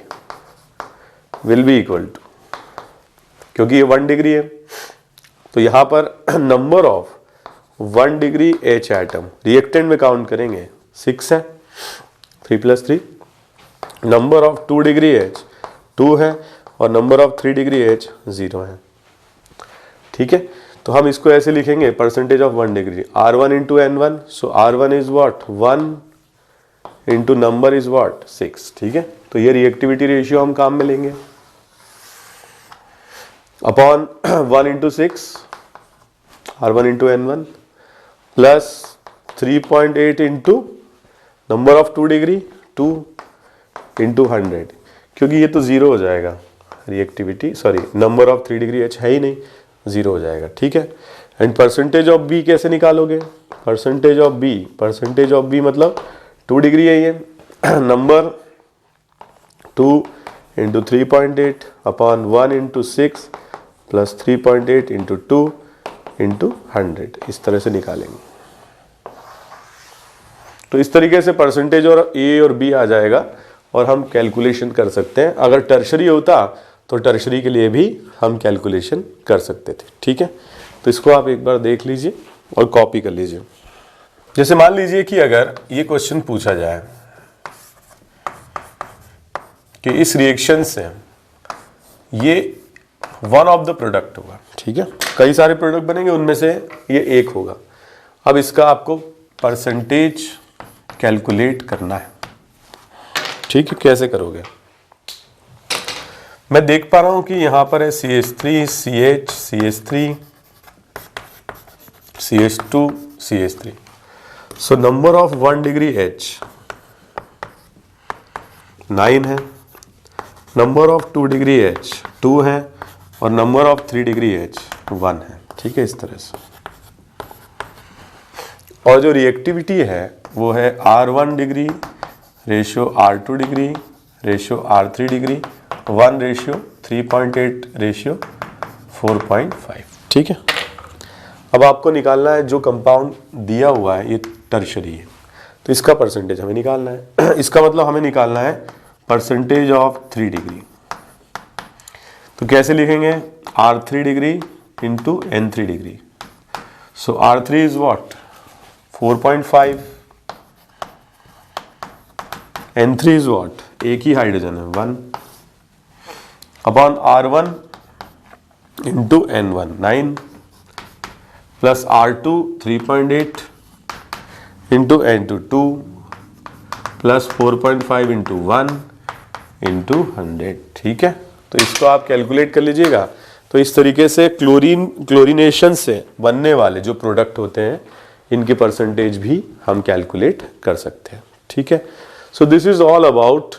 will be equal to, क्योंकि ये 1 डिग्री है तो यहां पर number of 1 degree H atom reactant में काउंट करेंगे 6 है, 3 + 3। नंबर ऑफ 2 डिग्री H 2 है, और नंबर ऑफ 3 डिग्री H 0 है, ठीक है। तो हम इसको ऐसे लिखेंगे, percentage of 1 degree R1 into N1, so R1 is what 1 into number is what 6, ठीक है। तो ये रिएक्टिविटी रेशियो हम काम में लेंगे upon 1 into 6 R1 into N1 plus 3.8 into number of 2 degree 2 into 100, क्योंकि ये तो 0 हो जाएगा reactivity, number of 3 degree H है ही नहीं, 0 हो जाएगा, ठीक है। एंड परसेंटेज ऑफ B कैसे निकालोगे, परसेंटेज ऑफ B मतलब 2 डिग्री है ये, number 2 into 3.8 upon 1 into 6 plus 3.8 into 2 into 100, इस तरह से निकालेंगे। तो इस तरीके से परसेंटेज और A और B आ जाएगा और हम कैलकुलेशन कर सकते हैं। अगर टर्शरी होता तो टर्शरी के लिए भी हम कैलकुलेशन कर सकते थे, ठीक है। तो इसको आप एक बार देख लीजिए और कॉपी कर लीजिए। जैसे मान लीजिए कि अगर ये क्वेश्चन पूछा जाए कि इस रिएक्शन से ये वन ऑफ द प्रोडक्ट होगा, ठीक है, कई सारे प्रोडक्ट बनेंगे, उनमें से ये एक होगा। अब इसका आपको परसेंटेज कैलकुलेट करना है, ठीक है। कैसे करोगे, मैं देख पा रहा हूं कि यहां पर है CH3 CH CH3 CH2 CH3। So number of 1 degree H 9 है, नंबर ऑफ 2 डिग्री H 2 है, और नंबर ऑफ 3 डिग्री H 1 है, ठीक है, इस तरह से। और जो रिएक्टिविटी है वो है R1 degree ratio R2 degree ratio R3 degree 1 ratio 3.8 ratio 4.5। ठीक है, अब आपको निकालना है जो कंपाउंड दिया हुआ है ये टर्शरी है, तो इसका परसेंटेज हमें निकालना है। इसका मतलब हमें निकालना है परसेंटेज ऑफ 3 डिग्री। तो कैसे लिखेंगे, R3 degree into N3 degree. So R3 is what 4.5, N3 is what, एक ही हाइड्रोजन है 1 upon R1 into N1 9 plus R2 3.8 into N2 2 plus 4.5 into 1 into 100। ठीक है, तो इसको आप कैलकुलेट कर लीजिएगा। तो इस तरीके से क्लोरीनेशन से बनने वाले जो प्रोडक्ट होते हैं इनके परसेंटेज भी हम कैलकुलेट कर सकते हैं। ठीक है, so this is all about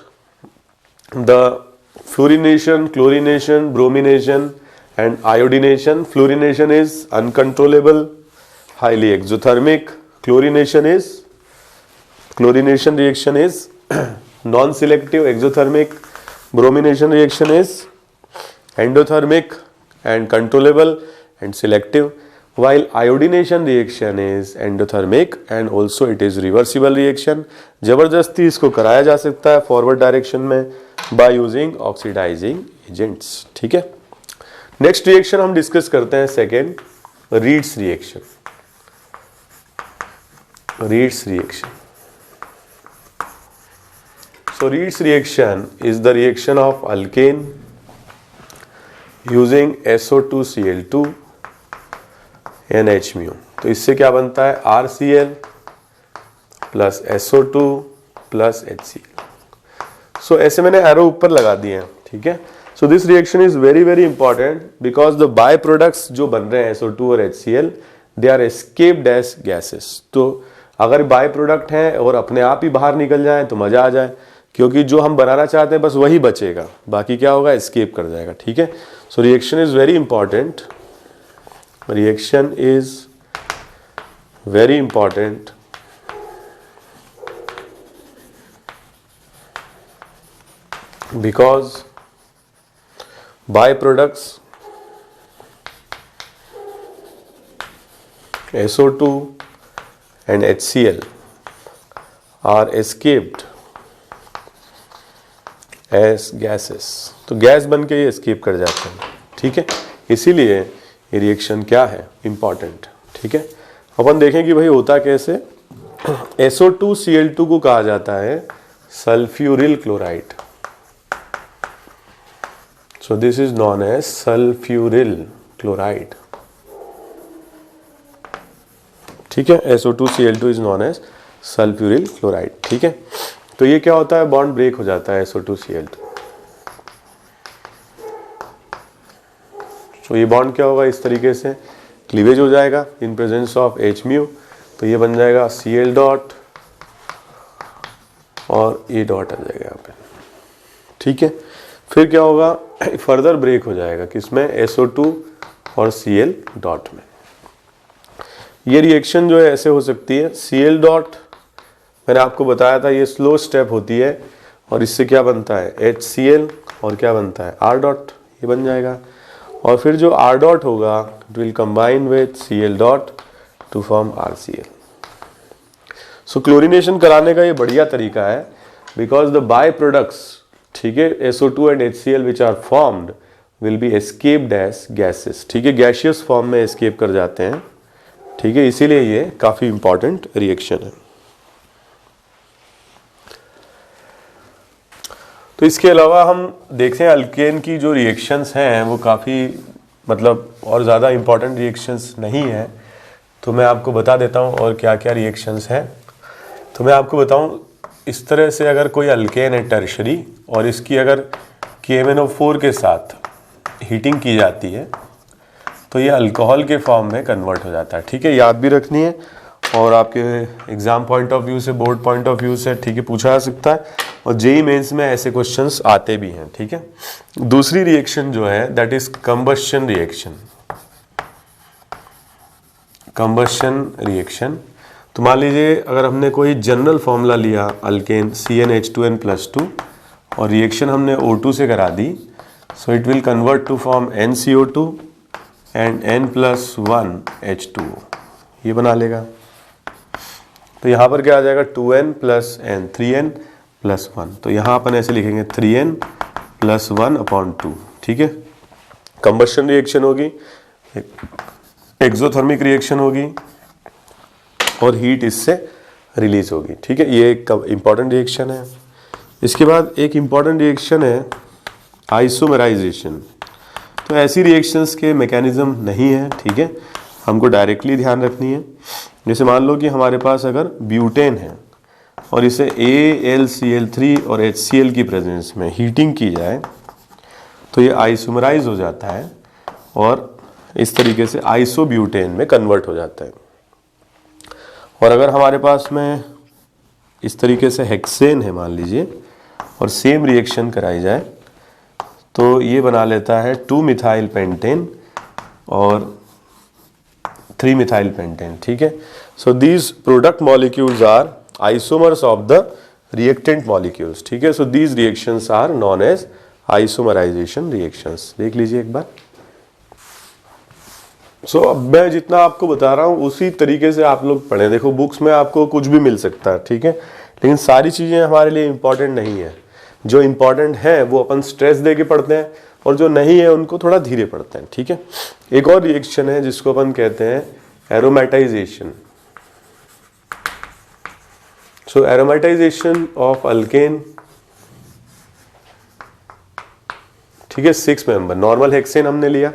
the fluorination, chlorination, bromination and iodination. Fluorination is uncontrollable, highly exothermic. chlorination reaction is non-selective, exothermic. Bromination reaction is endothermic and controllable and selective, while iodination reaction is endothermic and also it is reversible reaction. जबरदस्ती इसको कराया जा सकता है forward direction में by using oxidizing agents। ठीक है, next reaction हम डिस्कस करते हैं second, reads reaction. Reed's reaction. So Reed's reaction is the reaction of alkane using SO2Cl2 NH-. तो इससे क्या बनता है RCl plus SO2 plus HCl। So ऐसे मैंने एरो ऊपर लगा दिए हैं। ठीक है, so this reaction is very very important because the by products जो बन रहे हैं SO2 और HCl they are escaped as gases. तो अगर बाय प्रोडक्ट हैं और अपने आप ही बाहर निकल जाए तो मजा आ जाए, क्योंकि जो हम बनाना चाहते हैं बस वही बचेगा, बाकी क्या होगा एस्केप कर जाएगा। ठीक है, so reaction is very important, reaction is very important because by products SO2 and HCl are escaped as gases। तो गैस बन के ये एस्केप कर जाते हैं। ठीक है, इसीलिए ये रिएक्शन क्या है इंपॉर्टेंट। ठीक है, अपन देखें कि भाई होता कैसे। SO2Cl2 को कहा जाता है sulfuryl chloride. So this is known as sulfuryl chloride. ठीक है, SO2Cl2 is known as sulfuryl chloride. ठीक है, तो ये क्या होता है, बॉन्ड ब्रेक हो जाता है SO2Cl2। तो ये बॉन्ड क्या होगा, इस तरीके से क्लीवेज हो जाएगा इन प्रेजेंस ऑफ H-, तो ये बन जाएगा Cl डॉट और ए डॉट आ जाएगा यहाँ पे। ठीक है, फिर क्या होगा, फर्दर ब्रेक हो जाएगा किसमें, SO2 और Cl डॉट में। ये रिएक्शन जो है ऐसे हो सकती है, Cl डॉट मैंने आपको बताया था ये स्लो स्टेप होती है और इससे क्या बनता है HCl और क्या बनता है R डॉट, ये बन जाएगा। और फिर जो R डॉट होगा it will combine with Cl dot to form RCl। So chlorination कराने का ये बढ़िया तरीका है बिकॉज द बाय प्रोडक्ट्स, ठीक है, SO2 and HCl which are formed will be escaped as gases. ठीक है, गैसियस फॉर्म में एस्केप कर जाते हैं। ठीक है, इसीलिए ये काफी इंपॉर्टेंट रिएक्शन है। तो इसके अलावा हम देखते हैं अल्केन की जो रिएक्शंस हैं वो काफ़ी मतलब और ज़्यादा इंपॉर्टेंट रिएक्शंस नहीं है। तो मैं आपको बता देता हूँ और क्या क्या रिएक्शंस हैं। तो मैं आपको बताऊँ, इस तरह से अगर कोई अल्केन है टर्शरी और इसकी अगर KMnO4 के साथ हीटिंग की जाती है तो ये अल्कोहल के फॉर्म में कन्वर्ट हो जाता है। ठीक है, याद भी रखनी है और आपके एग्जाम पॉइंट ऑफ व्यू से, बोर्ड पॉइंट ऑफ व्यू से, ठीक है, पूछा जा सकता है और जेईई मेंस में ऐसे क्वेश्चंस आते भी हैं। ठीक है, दूसरी रिएक्शन जो है that is combustion reaction. Combustion reaction तो मान लीजिए अगर हमने कोई जनरल फॉर्मूला लिया अल्केन CnH2n+2 और रिएक्शन हमने O2 से करा दी, so it will convert to form NCO2 and N+1 H2O, ये बना लेगा। तो यहाँ पर क्या आ जाएगा 2n + n 3n+1, तो यहाँ अपन ऐसे लिखेंगे 3n+1/2, ठीक है। कंबशन रिएक्शन होगी, एक्सोथर्मिक रिएक्शन होगी और हीट इससे रिलीज होगी, ठीक है। ये एक इंपॉर्टेंट रिएक्शन है। इसके बाद एक इंपॉर्टेंट रिएक्शन है आइसोमराइजेशन। तो ऐसी रिएक्शंस के मैकेनिज्म नहीं है, ठीक है, हमको डायरेक्टली ध्यान रखनी है। जैसे मान लो कि हमारे पास अगर ब्यूटेन है और इसे AlCl3 और HCl की प्रेजेंस में हीटिंग की जाए तो ये आइसोमराइज हो जाता है और इस तरीके से आइसोब्यूटेन में कन्वर्ट हो जाता है। और अगर हमारे पास में इस तरीके से हेक्सेन है मान लीजिए और सेम रिएक्शन कराई जाए तो ये बना लेता है 2-मिथाइल पेंटेन और 3-मिथाइल पेंटेन, ठीक है। So these product molecules are isomers of the reactant molecules, ठीक है। So these reactions are known as isomerisation reactions. देख लीजिए एक बार। सो अब मैं जितना आपको बता रहा हूँ उसी तरीके से आप लोग पढ़ें। देखो बुक्स में आपको कुछ भी मिल सकता है, ठीक है, लेकिन सारी चीज़ें हमारे लिए इंपॉर्टेंट नहीं है। जो इंपॉर्टेंट है वो अपन स्ट्रेस दे के पढ़ते हैं और जो नहीं है उनको थोड़ा धीरे पढ़ते हैं, ठीक है। एक और रिएक्शन है जिसको अपन कहते हैं aromatisation. So aromatisation of alkane, ठीक है, 6 मेंबर। नॉर्मल हेक्सेन हमने लिया,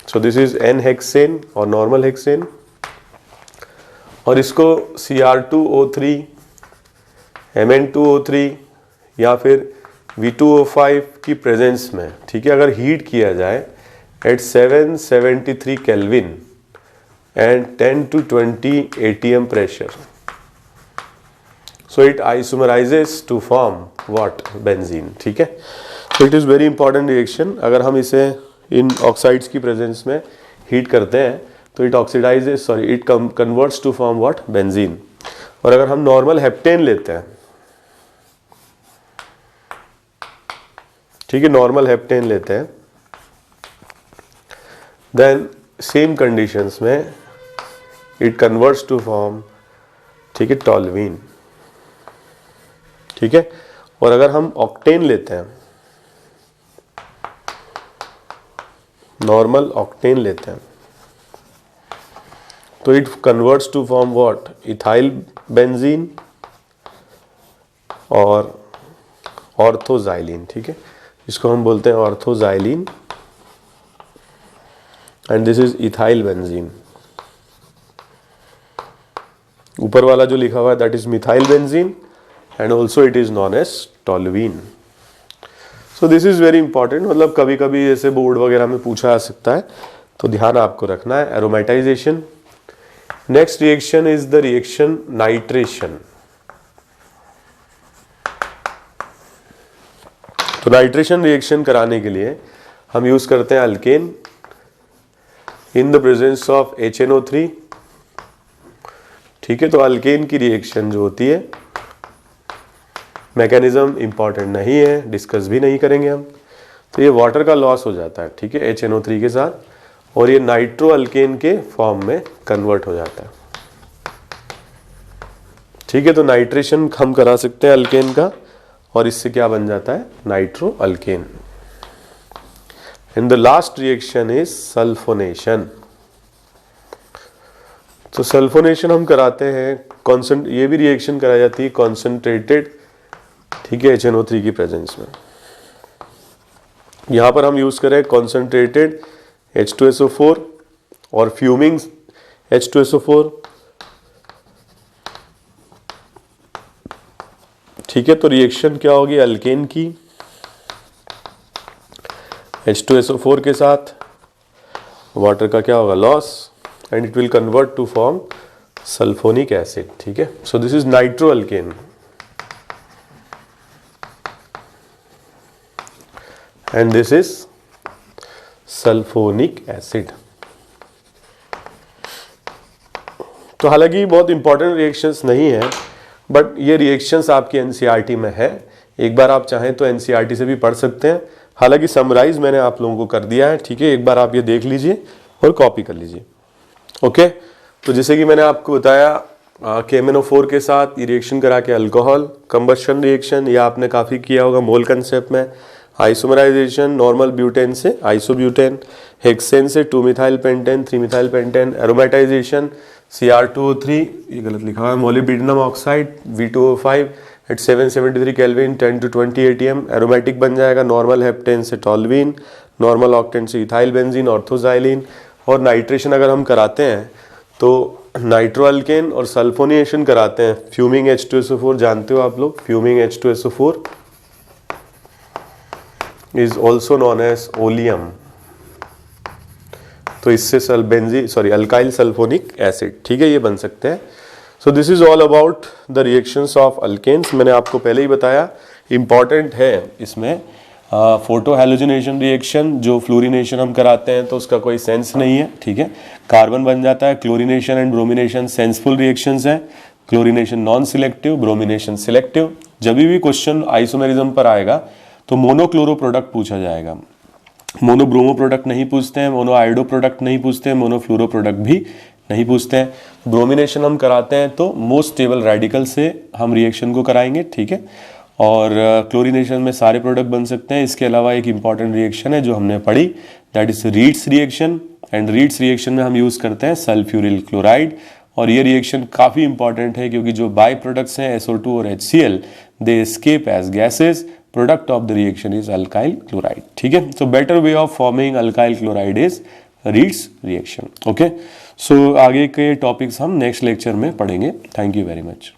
सो दिस इज N-हेक्सेन और नॉर्मल हेक्सेन, और इसको Cr2O3 Mn2O3 या फिर V2O5 की प्रेजेंस में, ठीक है, अगर हीट किया जाए at 773 kelvin and 10 to 20 atm pressure, so it isomerises to form what, benzene, ठीक है। So it is very important reaction. अगर हम इसे इन ऑक्साइड्स की प्रेजेंस में हीट करते हैं तो it oxidises, sorry, it converts to form what, benzene. और अगर हम नॉर्मल हेप्टेन लेते हैं, ठीक है, नॉर्मल हेप्टेन लेते हैं, देन सेम कंडीशंस में इट कन्वर्ट्स टू फॉर्म, ठीक है, टॉल्यूइन, ठीक है। और अगर हम ऑक्टेन लेते हैं, नॉर्मल ऑक्टेन लेते हैं, तो it converts to form what, ethyl benzene और ऑर्थोजाइलिन, ठीक है, इसको हम बोलते हैं ortho xylene, and this is ethyl benzene. ऊपर वाला जो लिखा हुआ है that is methyl benzene and also it is known as toluene. So this is very important, मतलब कभी कभी ऐसे बोर्ड वगैरह में पूछा जा सकता है, तो ध्यान आपको रखना है। Aromatisation. Next reaction is the reaction nitration. तो नाइट्रेशन रिएक्शन कराने के लिए हम यूज करते हैं alkane in the presence of HNO3, ठीक है। तो अल्केन की रिएक्शन जो होती है, मैकेनिज्म इंपॉर्टेंट नहीं है, डिस्कस भी नहीं करेंगे हम। तो ये वाटर का लॉस हो जाता है, ठीक है, HNO3 के साथ, और ये नाइट्रो अल्केन के फॉर्म में कन्वर्ट हो जाता है, ठीक है। तो नाइट्रेशन हम करा सकते हैं अल्केन का और इससे क्या बन जाता है, nitro alkane. And the last reaction is sulphonation. तो सल्फोनेशन हम कराते हैं, ये भी रिएक्शन कराई जाती है कॉन्सेंट्रेटेड, ठीक है, HNO3 की प्रेजेंस में। यहां पर हम यूज करें कॉन्सेंट्रेटेड H2SO4 और फ्यूमिंग H2SO4, ठीक है। तो रिएक्शन क्या होगी अल्केन की H2SO4 के साथ, वाटर का क्या होगा, loss, and it will convert to form sulphonic acid, ठीक है। So this is nitro alkane and this is sulphonic acid. तो हालांकि बहुत इंपॉर्टेंट रिएक्शंस नहीं है, बट ये रिएक्शंस आपकी एनसीईआरटी में है, एक बार आप चाहें तो एनसीईआरटी से भी पढ़ सकते हैं। हालांकि समराइज मैंने आप लोगों को कर दिया है, ठीक है, एक बार आप ये देख लीजिए और कॉपी कर लीजिए। ओके, तो जैसे कि मैंने आपको बताया KMnO4 के साथ ये रिएक्शन करा के अल्कोहल कंबस्शन रिएक्शन, या आपने काफ़ी किया होगा मोल कंसेप्ट में। आइसोमराइजेशन नॉर्मल ब्यूटेन से आइसोब्यूटेन, हेक्सेन से 2-मिथाइल पेंटेन 3-मिथाइल पेंटेन, एरोमेटाइजेशन Cr2O3, ये गलत लिखा हुआ है, molybdenum oxide V2O5 at 773 kelvin 10 to 20 ATM, aromatic बन जाएगा नॉर्मल हेप्टेन से टॉल्वीन, नॉर्मल ऑक्टेन से इथाइल बेंजीन ऑर्थोजाइलिन। और नाइट्रेशन अगर हम कराते हैं तो नाइट्रोअल्केन और सल्फोनेशन कराते हैं, फ्यूमिंग H2SO4 जानते हो आप लोग, fuming H2SO4 is also known as oleum. तो इससे अल्काइल सल्फोनिक एसिड, ठीक है, ये बन सकते हैं। So this is all about the reactions of alkanes. मैंने आपको पहले ही बताया, इंपॉर्टेंट है इसमें फोटो हैलोजिनेशन रिएक्शन, जो फ्लोरिनेशन हम कराते हैं तो उसका कोई सेंस नहीं है, ठीक है, कार्बन बन जाता है। Chlorination and bromination senseful reactions हैं, chlorination non selective, bromination selective. जब भी क्वेश्चन आइसोमेरिज्म पर आएगा तो मोनोक्लोरो प्रोडक्ट पूछा जाएगा, मोनो ब्रोमो प्रोडक्ट नहीं पूछते हैं, मोनो आयोडो प्रोडक्ट नहीं पूछते हैं, मोनो फ्लोरो प्रोडक्ट भी नहीं पूछते हैं। ब्रोमिनेशन हम कराते हैं तो मोस्ट स्टेबल रेडिकल से हम रिएक्शन को कराएंगे, ठीक है। और क्लोरिनेशन में सारे प्रोडक्ट बन सकते हैं। इसके अलावा एक इंपॉर्टेंट रिएक्शन है जो हमने पढ़ी, that is Reed's reaction, and reads reaction में हम यूज़ करते हैं सल्फ्यूरिल क्लोराइड। और ये रिएक्शन काफ़ी इंपॉर्टेंट है क्योंकि जो बाई प्रोडक्ट्स हैं SO2 और HCl, they escape as gases, product of the reaction is alkyl chloride, ठीक है। So better way of forming alkyl chloride is Reed's reaction. Okay, so आगे के टॉपिक्स हम नेक्स्ट लेक्चर में पढ़ेंगे। Thank you very much.